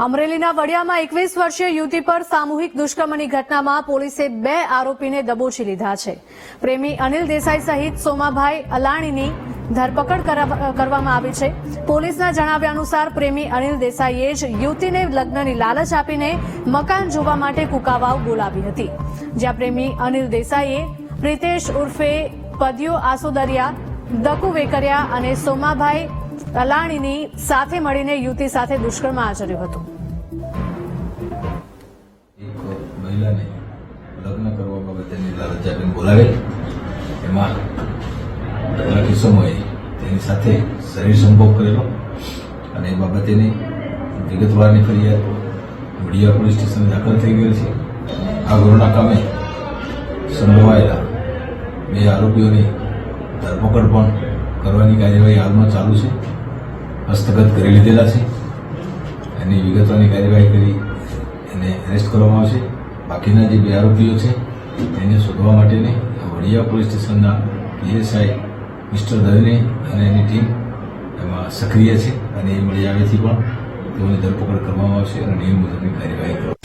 અમરેલીના વડિયામાં 21 વર્ષીય યુવતી પર સામૂહિક દુષ્કર્મની ઘટનામાં પોલીસે 2 આરોપીને દબોચી લીધા છે. પ્રેમી અનિલ દેસાઈ સહિત સોમાભાઈ અલાણીની ધરપકડ કરવામાં આવી છે. પોલીસના જણાવ્યા અનુસાર પ્રેમી અનિલ દેસાઈએ જ યુવતીને લગ્નની લાલચ આપીને મકાન જોવા માટે કુકાવાવ બોલાવી હતી. જ્યાં પ્રેમી અનિલ દેસાઈએ પ્રિતેશ ઉર્ફે પદ્યો આસોદરિયા, દકુ વેકરિયા અને સોમાભાઈ અલાણીની સાથે મળીને યુવતી સાથે દુષ્કર્મ આચર્યું હતું. એક મહિલાને લગ્ન કરવા બાબતેની લાલચ આપીને બોલાવેલ, એમાં કેટલાક સમયે તેની સાથે શરીર સંભોગ કરેલો અને એ બાબતેની વિગતવારની ફરિયાદ વડિયા પોલીસ સ્ટેશન દાખલ થઈ ગયેલ છે. આ ગુનાના કામે સંડોવાયેલા 2 આરોપીઓની ધરપકડ પણ કરવાની કાર્યવાહી હાલમાં ચાલુ છે. હસ્તગત કરી લીધેલા છે. એની વિગતોની કાર્યવાહી કરી એને એરેસ્ટ કરવામાં આવશે. બાકીના જે 2 આરોપીઓ છે તેને શોધવા માટેની વડિયા પોલીસ સ્ટેશનના પીએસઆઈ મિસ્ટર દવેને અને એની ટીમ એમાં સક્રિય છે અને એ મળી આવેથી પણ તેઓની ધરપકડ કરવામાં આવશે અને નિયમ મુજબની કાર્યવાહી કરવામાં આવશે.